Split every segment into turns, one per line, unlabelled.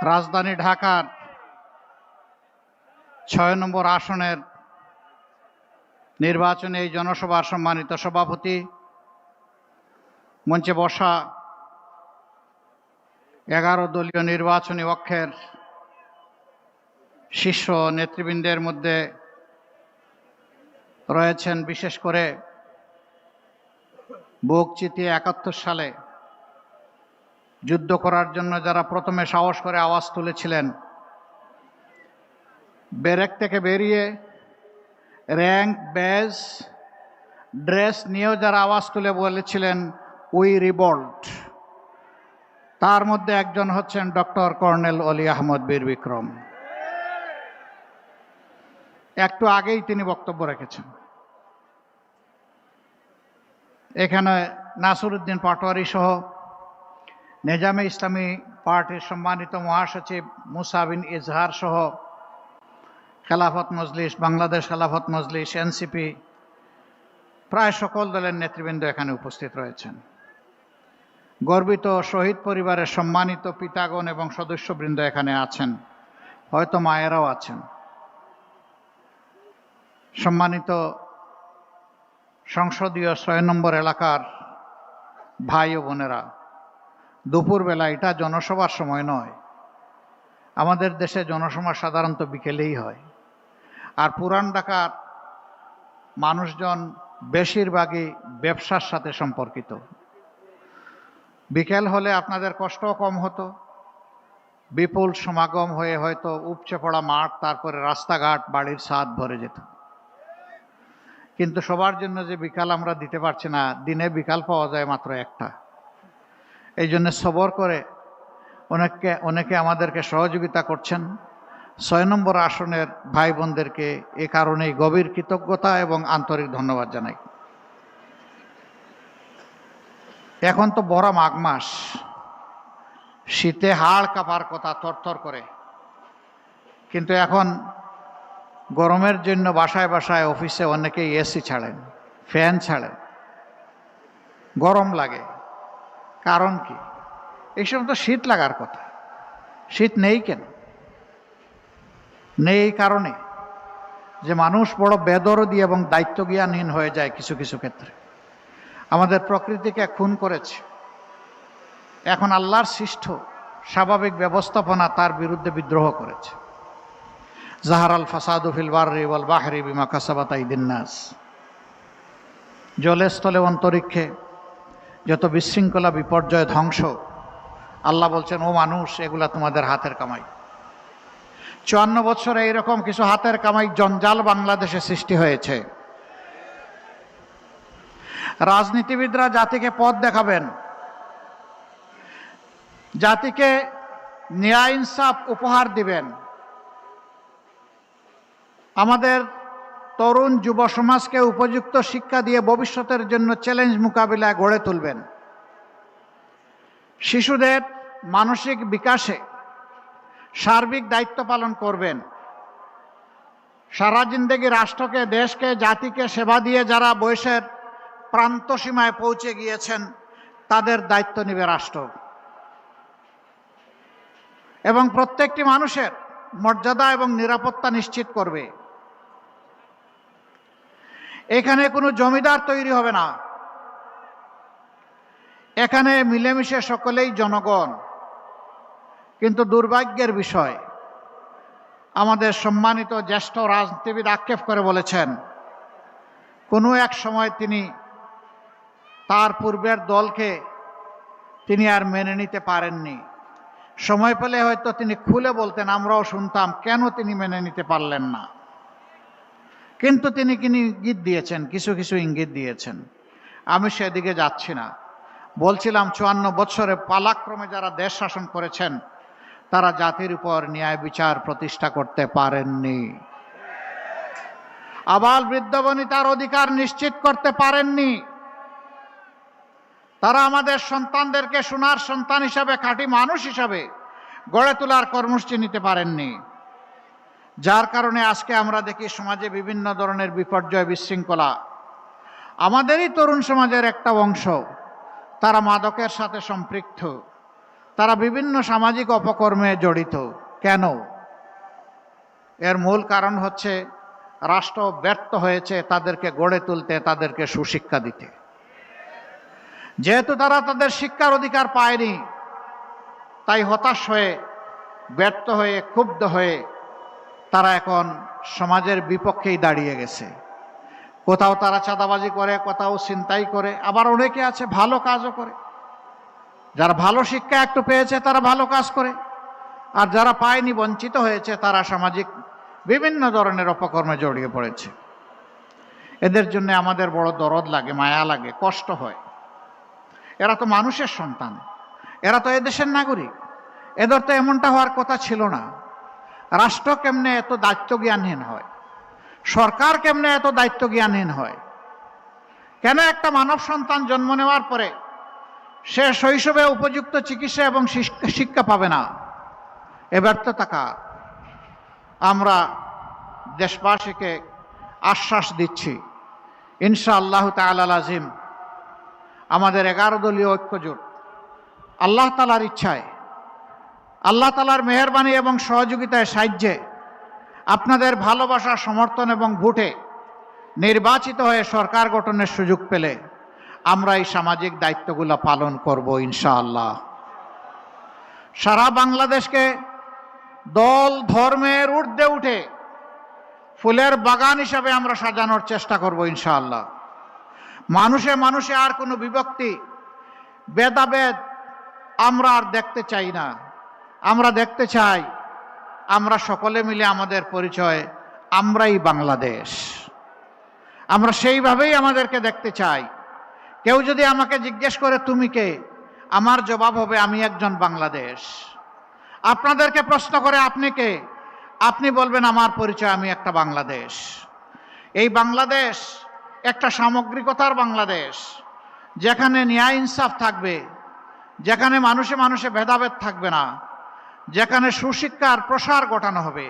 রাজধানী ঢাকার ৬ নম্বর আসনের নির্বাচনে এই জনসভার সম্মানিত সভাপতি, মঞ্চে বসা 11 দলীয় নির্বাচনী অক্ষের শীর্ষ নেতৃবৃন্দের মধ্যে রয়েছেন বিশেষ করে বুক চিতিয়ে ৭১ সালে যুদ্ধ করার জন্য যারা প্রথমে সাহস করে আওয়াজ তুলেছিলেন, ব্যারেক থেকে বেরিয়ে র্যাঙ্ক ব্যাজ ড্রেস নিয়েও যারা আওয়াজ তুলে বলেছিলেন উই রিভল্ট, তার মধ্যে একজন হচ্ছেন ডক্টর কর্নেল অলি আহমদ বীর বিক্রম। একটু আগেই তিনি বক্তব্য রেখেছেন। এখানে নাসিরউদ্দিন পাটোয়ারি সহ নিজামে ইসলামী পার্টির সম্মানিত মহাসচিব মুসা বিন ইজহার সহ খেলাফত মজলিস, বাংলাদেশ খেলাফত মজলিস, এনসিপি, প্রায় সকল দলের নেতৃবৃন্দ এখানে উপস্থিত রয়েছেন। গর্বিত শহীদ পরিবারের সম্মানিত পিতাগণ এবং সদস্যবৃন্দ এখানে আছেন, হয়তো মায়েরাও আছেন। সম্মানিত সংসদীয় ৬ নম্বর এলাকার ভাই ও বোনেরা, দুপুরবেলা এটা জনসভার সময় নয়। আমাদের দেশে জনসভা সাধারণত বিকেলেই হয়, আর পুরান ঢাকার মানুষজন বেশিরভাগই ব্যবসার সাথে সম্পর্কিত। বিকেল হলে আপনাদের কষ্টও কম হতো, বিপুল সমাগম হয়ে হয়তো উপচে পড়া মাঠ, তারপরে রাস্তাঘাট, বাড়ির ছাদ ভরে যেত। কিন্তু সবার জন্য যে বিকাল আমরা দিতে পারছি না, দিনে বিকাল পাওয়া যায় মাত্র একটা। এই জন্য সবর করে অনেকে আমাদেরকে সহযোগিতা করছেন। ৬ নম্বর আসনের ভাই বোনদেরকে এ কারণেই গভীর কৃতজ্ঞতা এবং আন্তরিক ধন্যবাদ জানাই। এখন তো বড় মাঘ মাস, শীতে হাড় কাঁপার কথা, থরথর করে। কিন্তু এখন গরমের জন্য বাসায় বাসায় অফিসে অনেকেই এসি ছাড়েন, ফ্যান ছাড়েন, গরম লাগে। কারণ কি? এই সময় তো শীত লাগার কথা, শীত নেই কেন? নেই এই কারণে যে মানুষ বড় বেদরদি এবং দায়িত্বজ্ঞানহীন হয়ে যায় কিছু কিছু ক্ষেত্রে। আমাদের প্রকৃতিকে খুন করেছে। এখন আল্লাহর সৃষ্ট স্বাভাবিক ব্যবস্থাপনা তার বিরুদ্ধে বিদ্রোহ করেছে। জাহারাল ফাসাদু ফিল বাররি ওয়াল বাহরি বিমা কাসাবাত আইদিন নাস। জলে স্থলে অন্তরিক্ষে যত বিশৃঙ্খলা, বিপর্যয়, ধ্বংস, আল্লাহ বলছেন ও মানুষ, এগুলা তোমাদের হাতের কামাই। ৫৪ বছরে এইরকম কিছু হাতের কামাই জঞ্জাল বাংলাদেশে সৃষ্টি হয়েছে। রাজনীতিবিদরা জাতিকে পথ দেখাবেন, জাতিকে ন্যায় ইনসাফ উপহার দিবেন, আমাদের তরুণ যুব সমাজকে উপযুক্ত শিক্ষা দিয়ে ভবিষ্যতের জন্য চ্যালেঞ্জ মোকাবিলায় গড়ে তুলবেন। শিশুদের মানসিক বিকাশে সার্বিক দায়িত্ব পালন করবেন। সারা জিন্দেগি রাষ্ট্রকে, দেশকে, জাতিকে সেবা দিয়ে যারা বয়সের প্রান্ত সীমায় পৌঁছে গিয়েছেন, তাদের দায়িত্ব নেবে রাষ্ট্র এবং প্রত্যেকটি মানুষের মর্যাদা এবং নিরাপত্তা নিশ্চিত করবে। এখানে কোনো জমিদার তৈরি হবে না, এখানে মিলেমিশে সকলেই জনগণ। কিন্তু দুর্ভাগ্যের বিষয়, আমাদের সম্মানিত জ্যেষ্ঠ রাজনীতিবিদ আক্ষেপ করে বলেছেন, কোনো এক সময় তিনি তার পূর্বের দলকে তিনি আর মেনে নিতে পারেননি। সময় পেলে হয়তো তিনি খুলে বলতেন, আমরাও শুনতাম কেন তিনি মেনে নিতে পারলেন না। কিন্তু তিনি ইঙ্গিত দিয়েছেন, কিছু কিছু ইঙ্গিত দিয়েছেন। আমি সেদিকে যাচ্ছি না। বলছিলাম ৫৪ বছরে পালাক্রমে যারা দেশ শাসন করেছেন, তারা জাতির উপর ন্যায় বিচার প্রতিষ্ঠা করতে পারেননি। আবাল বৃদ্ধ বনিতার অধিকার নিশ্চিত করতে পারেননি। তারা আমাদের সন্তানদেরকে সোনার সন্তান হিসাবে, খাঁটি মানুষ হিসাবে গড়ে তোলার কর্মসূচি নিতে পারেননি। যার কারণে আজকে আমরা দেখি সমাজে বিভিন্ন ধরনের বিপর্যয়, বিশৃঙ্খলা। আমাদেরই তরুণ সমাজের একটা অংশ, তারা মাদকের সাথে সম্পৃক্ত, তারা বিভিন্ন সামাজিক অপকর্মে জড়িত। কেন? এর মূল কারণ হচ্ছে রাষ্ট্র ব্যর্থ হয়েছে তাদেরকে গড়ে তুলতে, তাদেরকে সুশিক্ষা দিতে। যেহেতু তারা তাদের শিক্ষার অধিকার পায়নি, তাই হতাশ হয়ে, ব্যর্থ হয়ে, ক্ষুব্ধ হয়ে তারা এখন সমাজের বিপক্ষেই দাঁড়িয়ে গেছে। কোথাও তারা চাঁদাবাজি করে, কোথাও ছিনতাই করে, আবার অনেকে আছে ভালো কাজও করে। যারা ভালো শিক্ষা একটু পেয়েছে তারা ভালো কাজ করে, আর যারা পায়নি, বঞ্চিত হয়েছে, তারা সামাজিক বিভিন্ন ধরনের অপকর্মে জড়িয়ে পড়েছে। এদের জন্য আমাদের বড় দরদ লাগে, মায়া লাগে, কষ্ট হয়। এরা তো মানুষের সন্তান, এরা তো এদেশের নাগরিক। এদের তো এমনটা হওয়ার কথা ছিল না। রাষ্ট্র কেমনে এত দায়িত্ব জ্ঞানহীন হয়? সরকার কেমনে এত দায়িত্ব জ্ঞানহীন হয়? কেন একটা মানব সন্তান জন্ম নেওয়ার পরে সে শৈশবে উপযুক্ত চিকিৎসা এবং শিক্ষা পাবে না? এ ব্যর্থতা কার? আমরা দেশবাসীকে আশ্বাস দিচ্ছি, ইনশাআল্লাহ তাআলা আজিম আমাদের 11 দলীয় ঐক্যজোট আল্লাহ তাআলার ইচ্ছায়, আল্লাহ তাআলার মেহেরবানি এবং সহযোগিতায়, সাহায্যে, আপনাদের ভালোবাসা, সমর্থন এবং ভোটে নির্বাচিত হয়ে সরকার গঠনের সুযোগ পেলে আমরা এই সামাজিক দায়িত্বগুলো পালন করব ইনশাআল্লাহ। সারা বাংলাদেশকে দল ধর্মের ঊর্ধ্বে উঠে ফুলের বাগান হিসাবে আমরা সাজানোর চেষ্টা করব ইনশাআল্লাহ। মানুষে মানুষে আর কোনো বিভক্তি, ভেদাভেদ আমরা আর দেখতে চাই না। আমরা দেখতে চাই আমরা সকলে মিলে আমাদের পরিচয়, আমরাই বাংলাদেশ। আমরা সেইভাবেই আমাদেরকে দেখতে চাই। কেউ যদি আমাকে জিজ্ঞেস করে তুমি কে, আমার জবাব হবে আমি একজন বাংলাদেশ। আপনাদেরকে প্রশ্ন করে আপনি কে, আপনি বলবেন আমার পরিচয় আমি একটা বাংলাদেশ। এই বাংলাদেশ একটা সামগ্রিকতার বাংলাদেশ, যেখানে ন্যায় ইনসাফ থাকবে, যেখানে মানুষে মানুষে ভেদাভেদ থাকবে না, যেখানে সুশিক্ষার প্রসার ঘটানো হবে,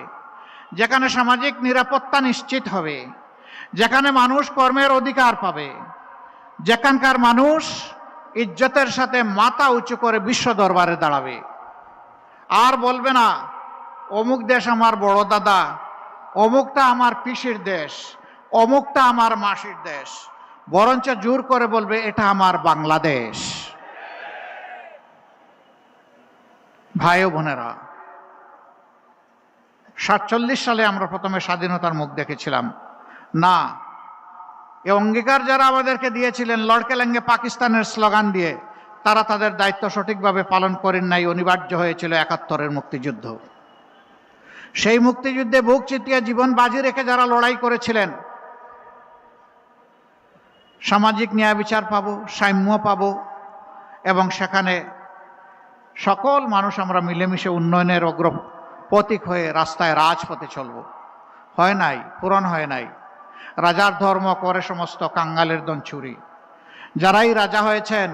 যেখানে সামাজিক নিরাপত্তা নিশ্চিত হবে, যেখানে মানুষ কর্মের অধিকার পাবে, যেখানকার মানুষ ইজ্জতের সাথে মাথা উঁচু করে বিশ্ব দরবারে দাঁড়াবে। আর বলবে না অমুক দেশ আমার বড় দাদা, অমুকটা আমার পিসির দেশ, অমুকটা আমার মাসির দেশ, বরঞ্চ জোর করে বলবে এটা আমার বাংলাদেশ। ভাই ও বোনেরা, 47 সালে আমরা প্রথমে স্বাধীনতার মুখ দেখেছিলাম না। এই অঙ্গীকার যারা আমাদেরকে দিয়েছিলেন লড়কে লেঙ্গে পাকিস্তানের স্লোগান দিয়ে, তারা তাদের দায়িত্ব সঠিকভাবে পালন করেন নাই। অনিবার্য হয়েছিল 71-এর মুক্তিযুদ্ধ। সেই মুক্তিযুদ্ধে বুক চিতিয়ে জীবন বাজি রেখে যারা লড়াই করেছিলেন, সামাজিক ন্যায় বিচার পাবো, সাম্য পাবো, এবং সেখানে সকল মানুষ আমরা মিলেমিশে উন্নয়নের প্রতীক হয়ে রাস্তায় রাজপথে চলব। হয় নাই, পূরণ হয় নাই। রাজার ধর্ম করে সমস্ত কাঙ্গালের ধন চুরি। যারাই রাজা হয়েছেন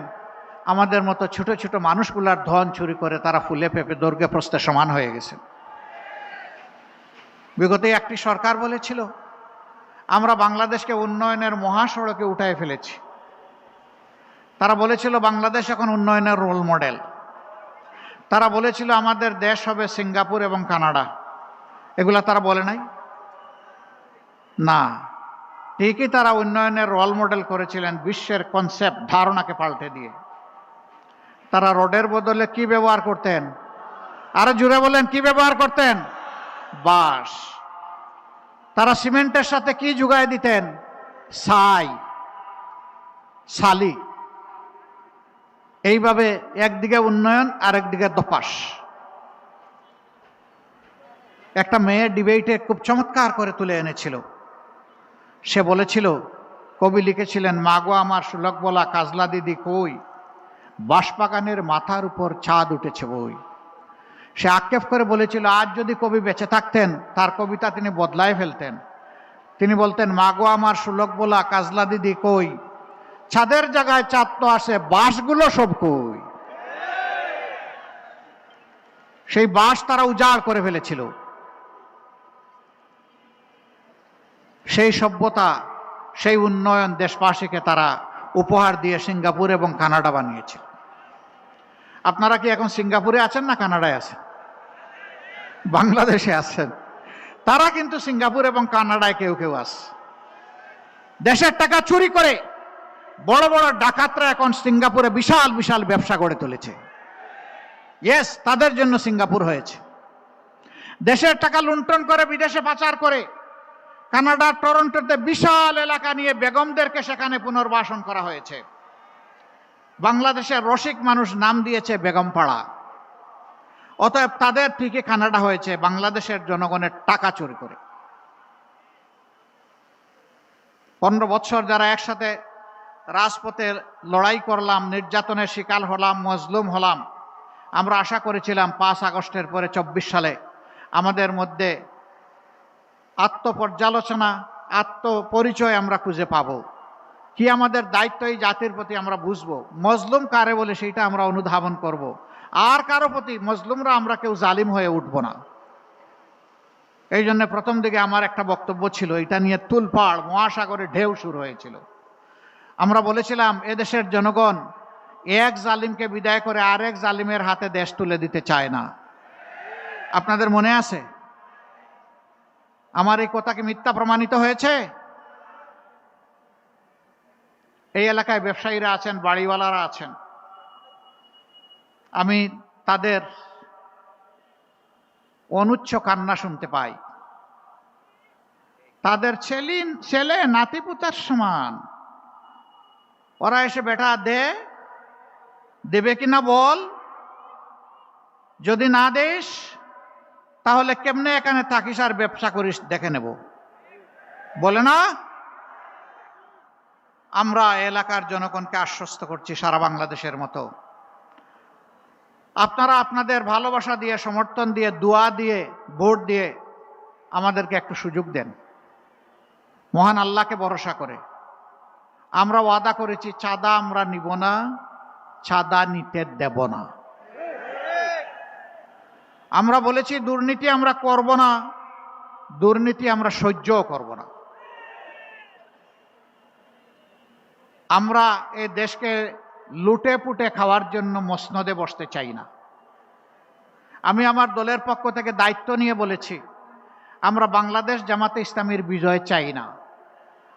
আমাদের মতো ছোট ছোট মানুষগুলার ধন চুরি করে তারা ফুলে পেঁপে দৈর্ঘ্যে প্রস্থে সমান হয়ে গেছে। বিগত একটি সরকার বলেছিল আমরা বাংলাদেশকে উন্নয়নের মহাসড়কে উঠায় ফেলেছি। তারা বলেছিল বাংলাদেশ এখন উন্নয়নের রোল মডেল। তারা বলেছিল আমাদের দেশ হবে সিঙ্গাপুর এবং কানাডা। এগুলা তারা বলে নাই না, ঠিকই তারা উন্নয়নের রোল মডেল করেছিলেন বিশ্বের কনসেপ্ট, ধারণাকে পাল্টে দিয়ে। তারা রোডের বদলে কি ব্যবহার করতেন? আরো জুড়ে বলেন, কি ব্যবহার করতেন? বাঁশ। তারা সিমেন্টের সাথে কি জুগায় দিতেন? ছাই, শালি। এইভাবে একদিকে উন্নয়ন আর একদিকে দপাস। একটা মেয়ে ডিবেটে খুব চমৎকার করে তুলে এনেছিল। সে বলেছিল, কবি লিখেছিলেন, মাগো আমার সুলক বলা কাজলা দিদি কই, বাঁশবাগানের মাথার উপর চাঁদ উঠেছে বই। সে আক্ষেপ করে বলেছিল আজ যদি কবি বেঁচে থাকতেন তার কবিতা তিনি বদলায় ফেলতেন। তিনি বলতেন, মাগো আমার সুলক বলা কাজলা দিদি কই, ছাদের জায়গায় চাঁদ তো আসে, বাঁশগুলো সব কই। সেই বাঁশ তারা উজাড় করে ফেলেছিল। সেই সভ্যতা, সেই উন্নয়ন দেশবাসীকে তারা উপহার দিয়ে সিঙ্গাপুর এবং কানাডা বানিয়েছিল। আপনারা কি এখন সিঙ্গাপুরে আছেন না কানাডায় আছেন? বাংলাদেশে আছেন। তারা কিন্তু সিঙ্গাপুর এবং কানাডায় কেউ কেউ আছে। দেশের টাকা চুরি করে বড় বড় ডাকাতরা এখন সিঙ্গাপুরে বিশাল বিশাল ব্যবসা গড়ে তুলেছে। ইয়েস, তাদের জন্য সিঙ্গাপুর হয়েছে। দেশের টাকা লুণ্ঠন করে বিদেশে পাচার করে কানাডার টরন্টোতে বিশাল এলাকা নিয়ে বেগমদেরকে সেখানে পুনর্বাসন করা হয়েছে। বাংলাদেশের রসিক মানুষ নাম দিয়েছে বেগমপাড়া। অতএব তাদের ঠিকই কানাডা হয়েছে বাংলাদেশের জনগণের টাকা চুরি করে। 15 বছর যারা একসাথে রাজপথে লড়াই করলাম, নির্যাতনের শিকার হলাম, মজলুম হলাম, আমরা আশা করেছিলাম 5 আগস্টের পরে 24 সালে আমাদের মধ্যে আত্মপর্যালোচনা, আত্মপরিচয় আমরা খুঁজে পাব, কি আমাদের দায়িত্ব এই জাতির প্রতি আমরা বুঝবো, মজলুম কারে বলে সেইটা আমরা অনুধাবন করব, আর কারো প্রতি মজলুমরা আমরা কেউ জালিম হয়ে উঠব না। এই জন্য প্রথম দিকে আমার একটা বক্তব্য ছিল, এটা নিয়ে তুলপাড় মহাসাগরে ঢেউ শুরু হয়েছিল। আমরা বলেছিলাম এদেশের জনগণ এক জালিমকে বিদায় করে আরেক জালিমের হাতে দেশ তুলে দিতে চায় না। আপনাদের মনে আছে? আমার এই কথা কি মিথ্যা প্রমাণিত হয়েছে? এই এলাকায় ব্যবসায়ীরা আছেন, বাড়িওয়ালারা আছেন, আমি তাদের অনুচ্চ কান্না শুনতে পাই। তাদের ছেলে নাতিপুতার সমান, ওরা এসে বেটা দেবে কিনা বল, যদি না দেশ তাহলে কেমনে এখানে থাকিস আর ব্যবসা করিস দেখে নেব, বলে না? আমরা এলাকার জনগণকে আশ্বস্ত করছি সারা বাংলাদেশের মতো, আপনারা আপনাদের ভালোবাসা দিয়ে, সমর্থন দিয়ে, দোয়া দিয়ে, ভোট দিয়ে আমাদেরকে একটু সুযোগ দেন। মহান আল্লাহকে ভরসা করে আমরা ওয়াদা করেছি, চাঁদা আমরা নিব না, চাঁদা নিতে দেব না। আমরা বলেছি দুর্নীতি আমরা করব না, দুর্নীতি আমরা সহ্যও করব না। আমরা এই দেশকে লুটে পুটে খাওয়ার জন্য মসনদে বসতে চাই না। আমি আমার দলের পক্ষ থেকে দায়িত্ব নিয়ে বলেছি, আমরা বাংলাদেশ জামাতে ইসলামীর বিজয় চাই না,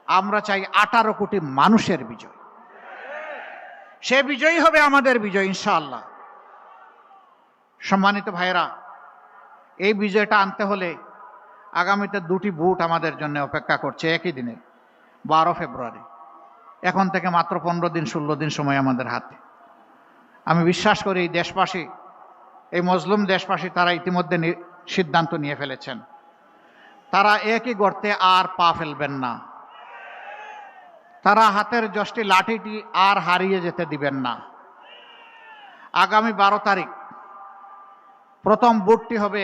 আমরা চাই 18 কোটি মানুষের বিজয়। সে বিজয়ই হবে আমাদের বিজয় ইনশাআল্লাহ। সম্মানিত ভাইরা, এই বিজয়টা আনতে হলে আগামীতে 2টি ভোট আমাদের জন্য অপেক্ষা করছে একই দিনে, 12 ফেব্রুয়ারি। এখন থেকে মাত্র 15 দিন 16 দিন সময় আমাদের হাতে। আমি বিশ্বাস করি এই দেশবাসী, এই মজলুম দেশবাসী, তারা ইতিমধ্যে সিদ্ধান্ত নিয়ে ফেলেছেন, তারা একই গর্তে আর পা ফেলবেন না। তারা হাতের যষ্টি লাঠিটি আর হারিয়ে যেতে দিবেন না। আগামী 12 তারিখ প্রথম ভোটটি হবে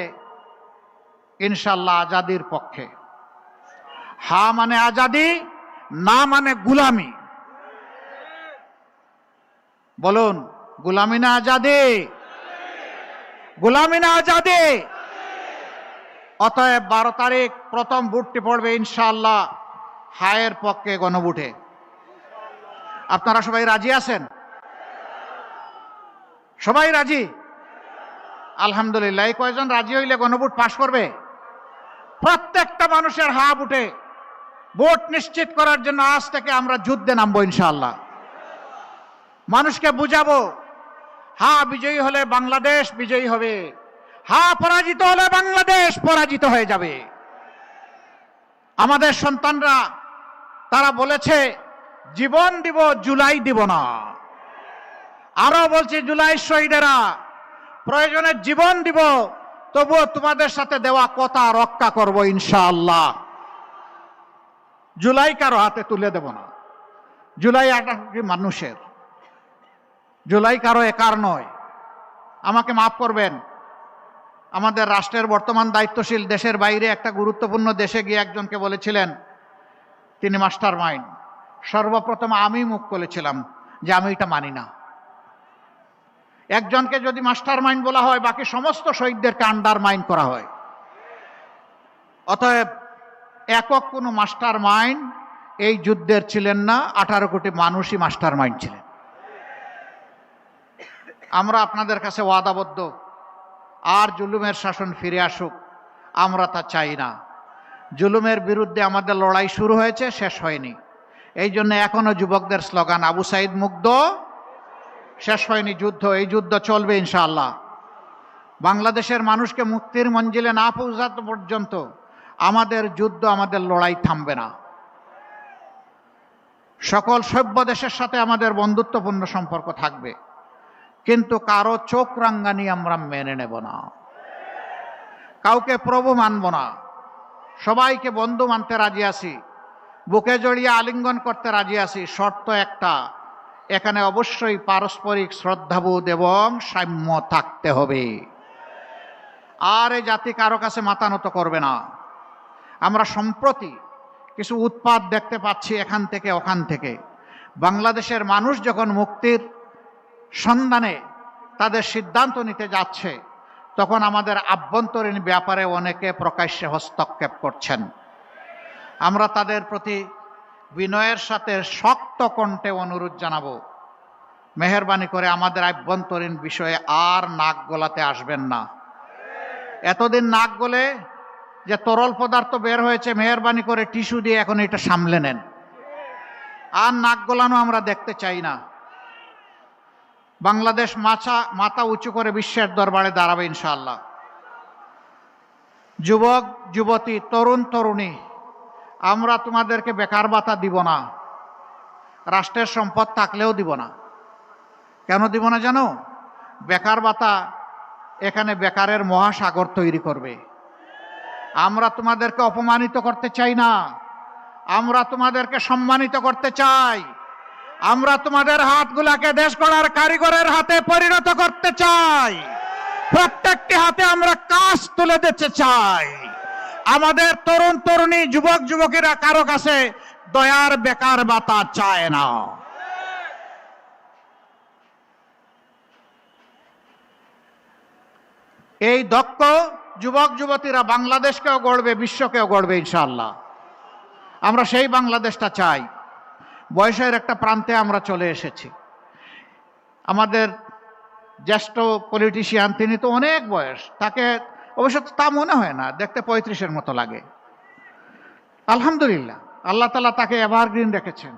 ইনশাল্লাহ আজাদির পক্ষে। হা মানে আজাদি, না মানে গুলামি। বলুন, গুলামি না আজাদি? গুলামি না আজাদি? অতএব 12 তারিখ প্রথম ভোটটি পড়বে ইনশাআল্লাহ হায়ের পক্ষে গণভোটে। আপনারা সবাই রাজি আছেন? সবাই রাজি? আলহামদুলিল্লাহ। এই কয়জন রাজি হইলে গণভোট পাশ করবে? প্রত্যেকটা মানুষের হা বুটে ভোট নিশ্চিত করার জন্য আজ থেকে আমরা যুদ্ধে নামবো ইনশাআল্লাহ। মানুষকে বুঝাবো, হা বিজয়ী হলে বাংলাদেশ বিজয়ী হবে, হা পরাজিত হলে বাংলাদেশ পরাজিত হয়ে যাবে। আমাদের সন্তানরা তারা বলেছে জীবন দিব, জুলাই দিব না। আরো বলছে জুলাই শহীদেরা প্রয়োজনে জীবন দিব, তবুও তোমাদের সাথে দেওয়া কথা রক্ষা করব ইনশাআল্লাহ। জুলাই কারো হাতে তুলে দেব না। জুলাই 18 কোটি মানুষের, জুলাই কারো একার নয়। আমাকে মাফ করবেন, আমাদের রাষ্ট্রের বর্তমান দায়িত্বশীল দেশের বাইরে একটা গুরুত্বপূর্ণ দেশে গিয়ে একজনকে বলেছিলেন তিনি মাস্টার মাইন্ড। সর্বপ্রথম আমি মুখ খুলেছিলাম যে আমি এটা মানি না। একজনকে যদি মাস্টার মাইন্ড বলা হয়, বাকি সমস্ত শহীদদেরকে আন্ডার মাইন্ড করা হয়। অতএব একক কোনো মাস্টার মাইন্ড এই যুদ্ধের ছিলেন না, 18 কোটি মানুষই মাস্টার মাইন্ড ছিলেন। আমরা আপনাদের কাছে ওয়াদাবদ্ধ, আর জুলুমের শাসন ফিরে আসুক আমরা তা চাই না। জুলুমের বিরুদ্ধে আমাদের লড়াই শুরু হয়েছে, শেষ হয়নি। এই জন্য এখনো যুবকদের স্লোগান আবু সাইদ মুগ্ধ, শেষ হয়নি যুদ্ধ, এই যুদ্ধ চলবে ইনশাআল্লাহ। বাংলাদেশের মানুষকে মুক্তির মঞ্জিলে না পৌঁছাতে পর্যন্ত আমাদের যুদ্ধ, আমাদের লড়াই থামবে না। সকল সভ্য দেশের সাথে আমাদের বন্ধুত্বপূর্ণ সম্পর্ক থাকবে, কিন্তু কারো চোখ রাঙ্গানি আমরা মেনে নেব না, কাউকে প্রভু মানব না। সবাইকে বন্ধু মানতে রাজি আছি, বুকে জড়িয়ে আলিঙ্গন করতে রাজি আছি। শর্ত একটা, এখানে অবশ্যই পারস্পরিক শ্রদ্ধাবোধ এবং সাম্য থাকতে হবে। আর এই জাতি কারো কাছে মাথা নত করবে না। আমরা সম্প্রতি কিছু উৎপাত দেখতে পাচ্ছি এখান থেকে ওখান থেকে। বাংলাদেশের মানুষ যখন মুক্তির সন্ধানে তাদের সিদ্ধান্ত নিতে যাচ্ছে, তখন আমাদের আভ্যন্তরীণ ব্যাপারে অনেকে প্রকাশ্যে হস্তক্ষেপ করছেন। আমরা তাদের প্রতি বিনয়ের সাথে শক্ত কণ্ঠে অনুরোধ জানাবো, মেহেরবানি করে আমাদের আভ্যন্তরীণ বিষয়ে আর নাক গলাতে আসবেন না। এতদিন নাক গলে যে তরল পদার্থ বের হয়েছে, মেহেরবানি করে টিস্যু দিয়ে এখন এটা সামলে নেন। আর নাক গলানো আমরা দেখতে চাই না। বাংলাদেশ মাথা উঁচু করে বিশ্বের দরবারে দাঁড়াবে ইনশাআল্লাহ। যুবক যুবতী, তরুণ তরুণী, আমরা তোমাদেরকে বেকার ভাতা দিব না, রাষ্ট্রের সম্পদ থাকলেও দিব না। কেন দিব না জানো? বেকার ভাতা এখানে বেকারের মহাসাগর তৈরি করবে। আমরা তোমাদেরকে অপমানিত করতে চাই না, আমরা তোমাদেরকে সম্মানিত করতে চাই। আমরা তোমাদের হাতগুলাকে দেশ গড়ার কারিগরের হাতে পরিণত করতে চাই। প্রত্যেকটি হাতে আমরা কাজ তুলে দিতে চাই। আমাদের তরুণ তরুণী, যুবক যুবকেরা কারো কাছে দয়ার বেকার ভাতা চায় না। এই দক্ষ যুবক যুবতীরা বাংলাদেশকেও গড়বে, বিশ্বকেও গড়বে ইনশাআল্লাহ। আমরা সেই বাংলাদেশটা চাই। বয়সের একটা প্রান্তে আমরা চলে এসেছি। আমাদের জ্যেষ্ঠ পলিটিশিয়ান, তিনি তো অনেক বয়স, তাকে অবশ্য তা মনে হয় না, দেখতে 35-এর মতো লাগে। আলহামদুলিল্লাহ, আল্লাহ তাআলা তাকে এভারগ্রিন রেখেছেন,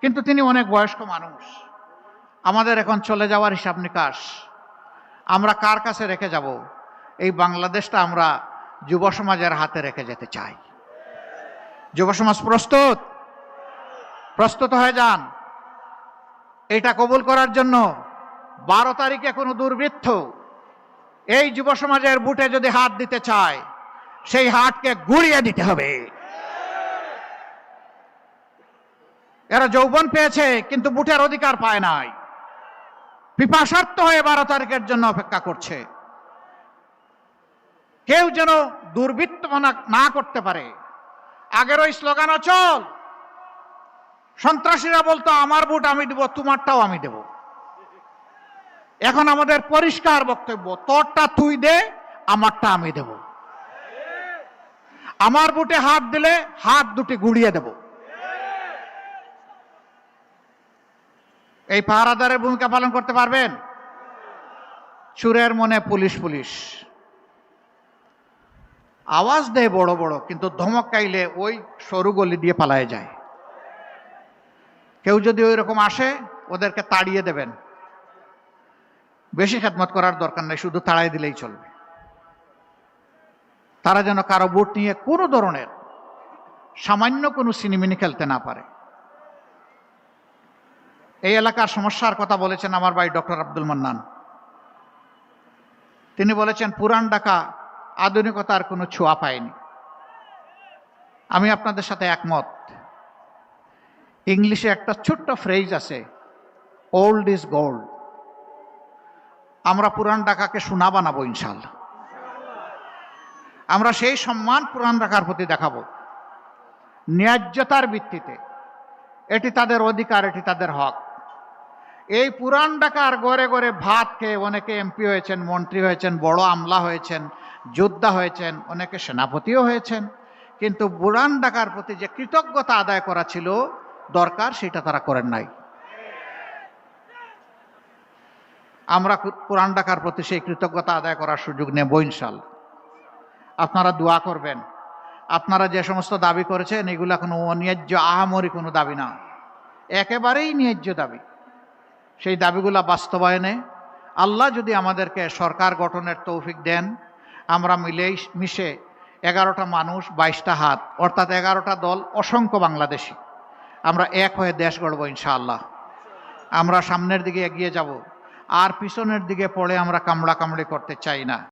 কিন্তু তিনি অনেক বয়স্ক মানুষ। আমাদের এখন চলে যাওয়ার হিসাব নিকাশ আমরা কার কাছে রেখে যাব? এই বাংলাদেশটা আমরা যুব সমাজের হাতে রেখে যেতে চাই। যুব সমাজ প্রস্তুত? প্রস্তুত হয়ে যান এটা কবুল করার জন্য। 12 তারিখে কোনো দুর্বৃত্ত এই যুব সমাজের বুটে যদি হাত দিতে চায়, সেই হাতকে গুড়িয়ে দিতে হবে। এরা যৌবন পেয়েছে কিন্তু বুটের অধিকার পায় নাই, পিপাসার্থ হয়ে 12 তারিখের জন্য অপেক্ষা করছে। কেউ যেন দুর্বৃত্তপনা না করতে পারে। আগের ওই স্লোগান অচল। সন্ত্রাসীরা বলতো আমার বুট আমি দেব, তোমারটাও আমি দেব। এখন আমাদের পরিষ্কার বক্তব্য, তোরটা তুই দে, আমারটা আমি দেব। আমার বুটে হাত দিলে হাত দুটি গুড়িয়ে দেব। এই পাহারাদারের ভূমিকা পালন করতে পারবেন? চুরের মনে পুলিশ পুলিশ আওয়াজ দেয় বড় বড়, কিন্তু ধমক খাইলে ওই সরু গলি দিয়ে পালায় যায়। কেউ যদি ওই রকম আসে, ওদেরকে তাড়িয়ে দেবেন। বেশি খেদমত করার দরকার নেই, শুধু তাড়াই দিলেই চলবে। তারা যেন কারো বুট নিয়ে কোনো ধরনের সামান্য কোনো সিনেমিনি খেলতে না পারে। এই এলাকার সমস্যার কথা বলেছেন আমার ভাই ডক্টর আব্দুল মান্নান। তিনি বলেছেন পুরান ঢাকা আধুনিকতার কোনো ছোঁয়া পায়নি। আমি আপনাদের সাথে একমত। ইংলিশে একটা ছোট্ট ফ্রেজ আছে, ওল্ড ইজ গোল্ড। আমরা পুরান ঢাকাকে সোনা বানাবো ইনশাআল্লাহ। আমরা সেই সম্মান পুরান ঢাকার প্রতি দেখাবো, ন্যায্যতার ভিত্তিতে। এটি তাদের অধিকার, এটি তাদের হক। এই পুরান ঢাকার গড়ে গড়ে ভাত খেয়ে অনেকে এমপি হয়েছেন, মন্ত্রী হয়েছেন, বড় আমলা হয়েছেন, যোদ্ধা হয়েছেন, অনেকে সেনাপতিও হয়েছেন, কিন্তু পুরান ঢাকার প্রতি যে কৃতজ্ঞতা আদায় করা ছিল দরকার, সেটা তারা করেন নাই। আমরা পুরান ঢাকার প্রতি সেই কৃতজ্ঞতা আদায় করার সুযোগ নেব ইনশাল্লাহ। আপনারা দোয়া করবেন। আপনারা যে সমস্ত দাবি করেছেন এগুলা কোনো অন্যায্য আহামরি কোনো দাবি না, একেবারেই ন্যায্য দাবি। সেই দাবিগুলা বাস্তবায়নে আল্লাহ যদি আমাদেরকে সরকার গঠনের তৌফিক দেন, আমরা মিশে 11টা মানুষ 22টা হাত, অর্থাৎ 11টা দল, অসংখ্য বাংলাদেশি, আমরা এক হয়ে দেশ গড়ব ইনশাআল্লাহ। আমরা সামনের দিকে এগিয়ে যাব, আর পিছনের দিকে পড়ে আমরা কামড়াকামড়ি করতে চাই না।